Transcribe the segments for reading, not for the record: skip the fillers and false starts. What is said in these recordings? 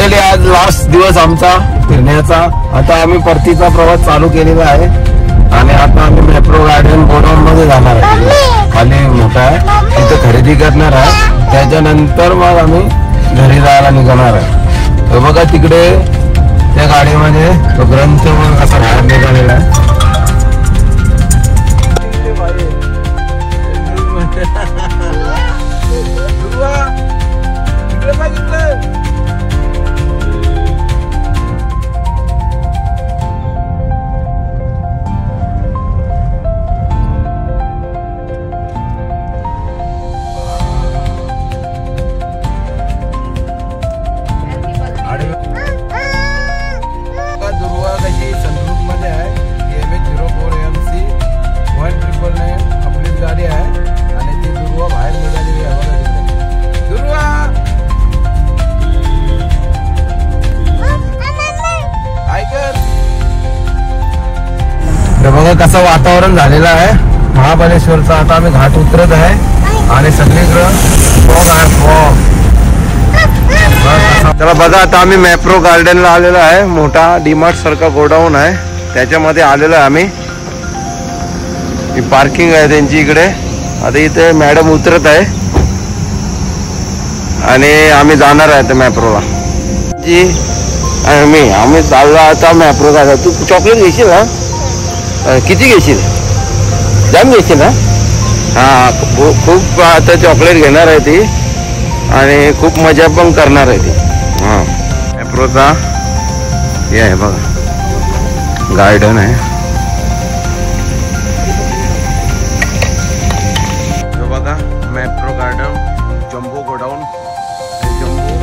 मंडळी आज लास्ट दिवस आमचा फिरण्याचा. आता आम्ही परतीचा प्रवास चालू केलेला आहे आणि आता आम्ही मेट्रो गार्डन गोडाऊन मध्ये जाणार आहे. खाली मोठा आहे तिथे खरेदी करणार आहे. त्याच्यानंतर मग आम्ही घरी जायला निघणार आहे. तर बघा तिकडे त्या गाडीमध्ये तो ग्रंथ मग असा बाहेर निघालेला आहे. बघा कसं वातावरण झालेलं आहे महाबळेश्वरचा. आता आम्ही घाट उतरत आहे आणि सगळीकडे फॉग आहे, फॉग. चला बघा आता आम्ही मेट्रो गार्डनला आलेलो आहे. मोठा डीमार्ट सारखा गोडाऊन आहे त्याच्यामध्ये आलेलो आहे आम्ही. ही पार्किंग आहे त्यांची इकडे. आता इथे मॅडम उतरत आहे आणि आम्ही जाणार आहे मेट्रोला जी. आम्ही चाललो आता मेट्रो गाडा. तू चॉकलेट घेशील ना? किती घेशील? जाम घेशील ना? हा खूप आता चॉकलेट घेणार आहे ती आणि खूप मजा पण करणार आहे ती. हा मेट्रोचा हे आहे बघा गार्डन आहे. बघा metro garden jumbo godown. Jumbo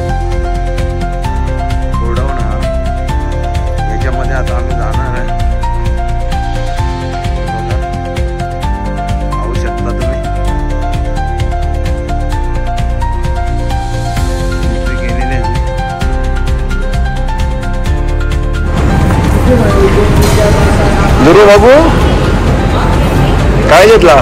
godown हा याच्यामध्ये आता आम्ही जाणार आहे. दुरू बाबू काय घेतला?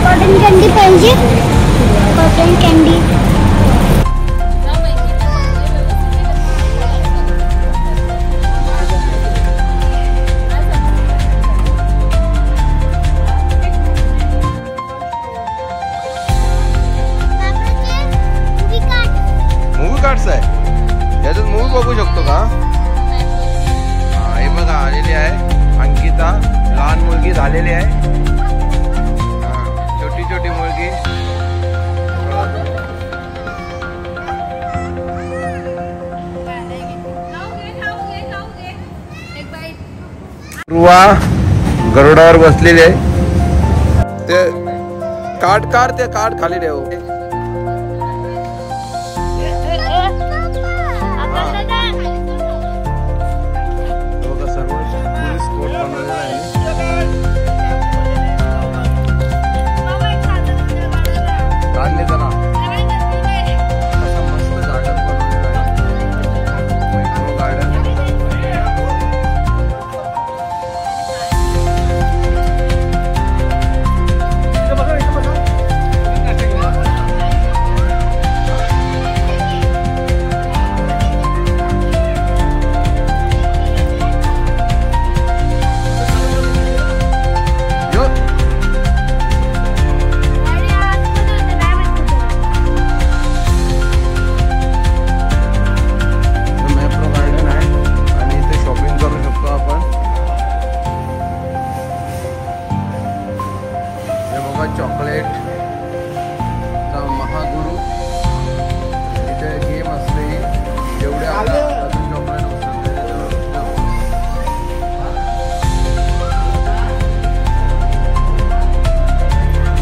कॉटन कॅन्डी पाहिजे. कॉटन कॅन्डी याच्यात मूवी बघू शकतो का? हे बघा आलेली आहे अंकिता. लहान मुलगी झालेली आहे. छोटी छोटी मुलगी. ध्रुवा गरुडावर बसलेली आहे. ते कार्ड ते कार्ड खाली ठेव. चॉकलेट महागुरु इथे गेम असते जेवढे चॉकलेट.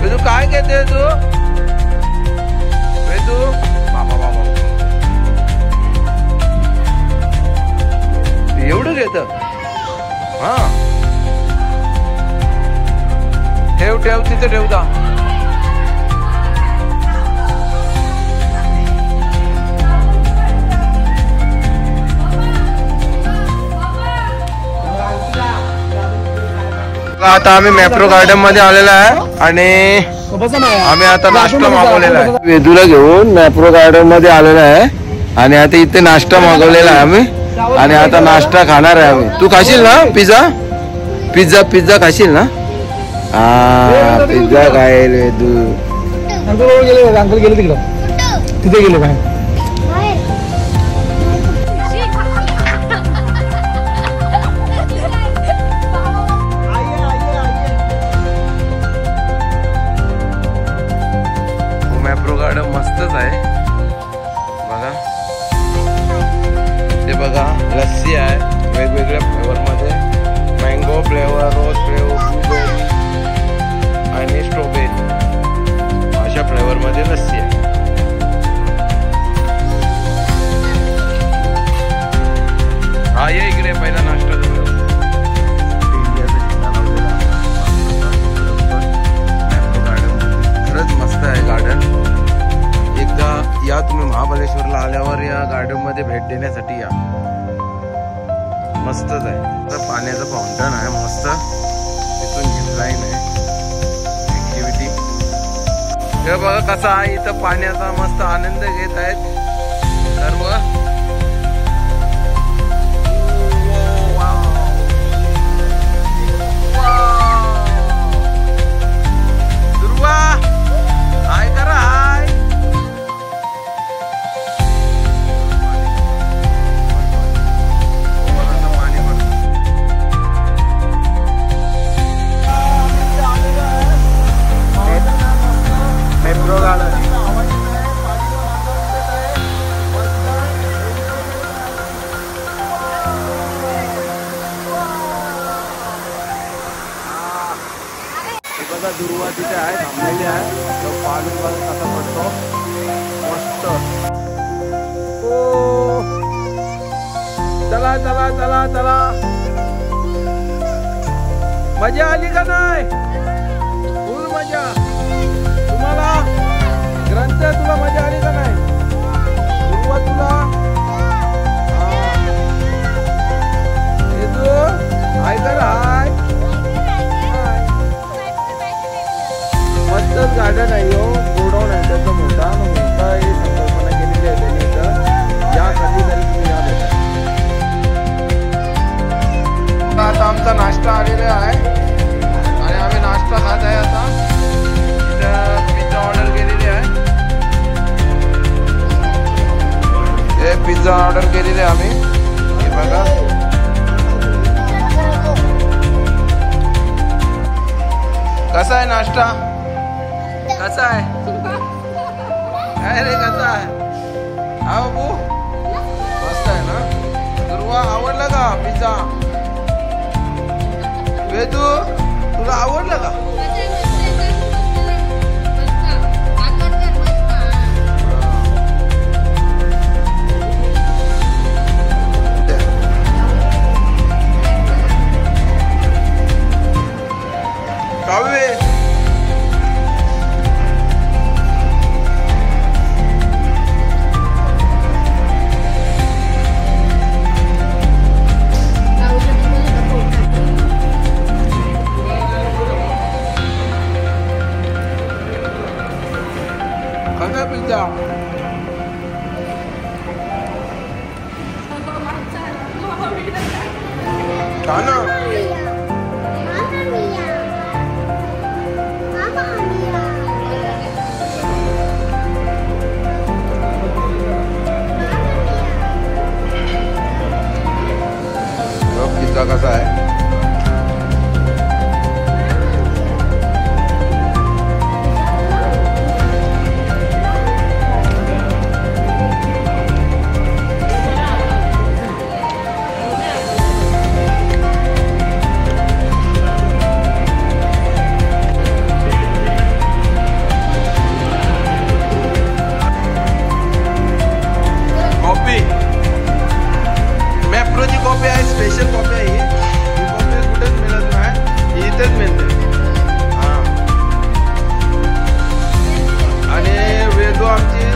तू काय घेते तू? बाबा बाबा एवढं घेत? हा ठेव ठेव तिथे ठेव जा. आता आम्ही मॅप्रो गार्डन मध्ये आलेलो आहे आणि आम्ही आता नाश्ता मागवलेला आहे. वेदूला घेऊन मॅप्रो गार्डन मध्ये आलेला आहे आणि आता इथे नाश्ता मागवलेला आहे आम्ही आणि आता नाश्ता खाणार आहे आम्ही. तू खाशील ना पिझ्झा? पिझ्झा पिझ्झा खाशील ना? हा पिझ्झा खाईल वेदू. अंकल गेले तिकडं तिथे गेले बाहेर. मॅप्रो गार्डन मस्तच आहे बघा. ते बघा लस्सी आहे वेगवेगळ्या फ्लेवर मध्ये. Mango flavour, rose flavour, blueberry आणि स्ट्रॉबेरी अशा फ्लेवर मध्ये लस्सी आहे. हा ये इकडे पहिला नाश्ता करूया. मॅप्रो गार्डन खरंच मस्त आहे गार्डन. एकदा या तुम्ही महाबळेश्वरला आल्यावर या गार्डन मध्ये भेट देण्यासाठी या. मस्तच आहे. पाण्याचं फाउंटन आहे मस्त. तिथून झिप लाईन आहे ऍक्टिव्हिटी. हे बघा कसा आहे इथं पाण्याचा मस्त आनंद घेत आहेत सर्व. दुर्वा हाय करा हाय. मॅप्रो गार्डन बघा. दुर्वा तिथे आहे थांबलेली आहे. तो पाणी बघा कसा पडतो मस्त. ओ चला चला चला चला. मजा आली का नाही? फुल मजा. तुम्हाला ग्रंथ तुला मजा आली का नाही? दुर्वा तुला हाय कर हाय. मस्तच गार्डन आहे हो. गोडाऊन आहे त्याचा मोठा ही संकल्पना केलेली आहे त्यांनी इथं. या कधीतरी तुम्ही या भेटा. आता आमचा नाश्ता आलेला आहे आणि आम्ही नाश्ता खात आहे. आता इथं पिझ्झा ऑर्डर केलेली आहे. हे पिझ्झा ऑर्डर केलेले आम्ही. हे बघा कसा आहे नाश्ता? कसा आहे? काय रे कसा आहे? हा बाबू मस्त आहे ना? दुर्वा आवडला का पिझ्झा? वेदू तुला आवडला का? कावे कसा पिझ्झा? खा ना. पिझ्झा कसा आहे? कॉफी मॅप्रोची कॉफी आहे. स्पेशल कॉफी आहे ही. कॉफी कुठेच मिळत नाही, इथेच मिळते. हा आणि वेदू आमची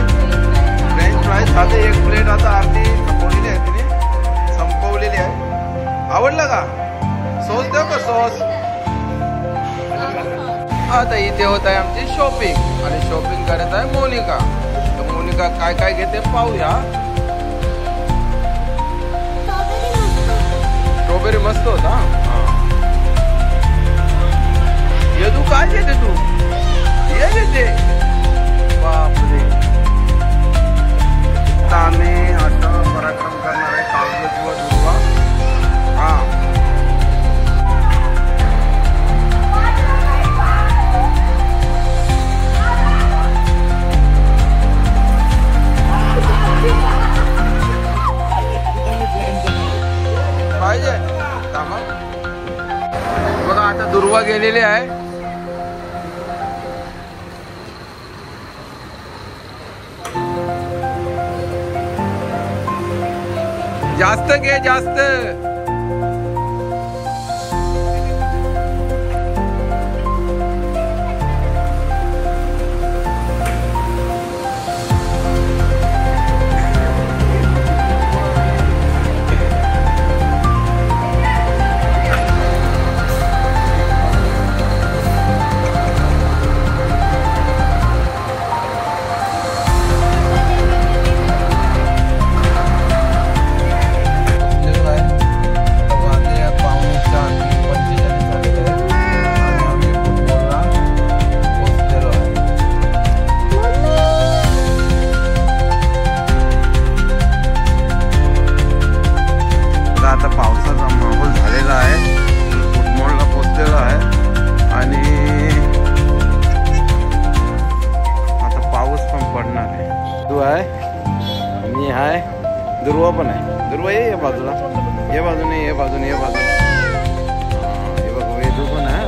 फ्रेंच फ्राईज खाते. एक प्लेट आता अर्धी संपवलेली आहे तिने. संपवलेली आहे. आवडलं का? सॉस द्या का? सॉस आता इथे होत आहे आमची शॉपिंग आणि शॉपिंग करत आहे मोनिका. तर मोनिका काय काय घेते पाहूया. स्ट्रॉबेरी मस्त होता. यदू काय घेते तू? हे घेते. बापरे. आम्ही आता पराक्रम करणार आहे कागद व दुर्वा. हा पाहिजे बघा. आता दुर्वा गेलेली आहे. जास्त घे जास्त. आता पावसाचा माहोल झालेला आहे. फुटबॉलला पोचलेला आहे आणि आता पाऊस पण पडणार आहे. तू आहे, मी आहे, दुर्वा पण आहे. दुर्वा ये बाजूला, ये बाजूने, ये बाजूने, ये बाजूने. हे बघ वेदू पण आहे.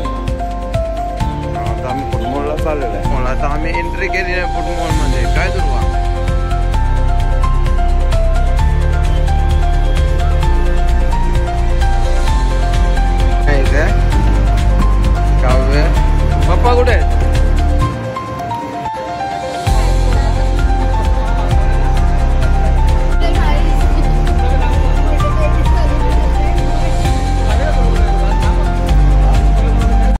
आता आम्ही फुटबॉलला चाललेलो आहे. आता आम्ही एंट्री केली आहे फुटबॉलमध्ये. काय दुर्वा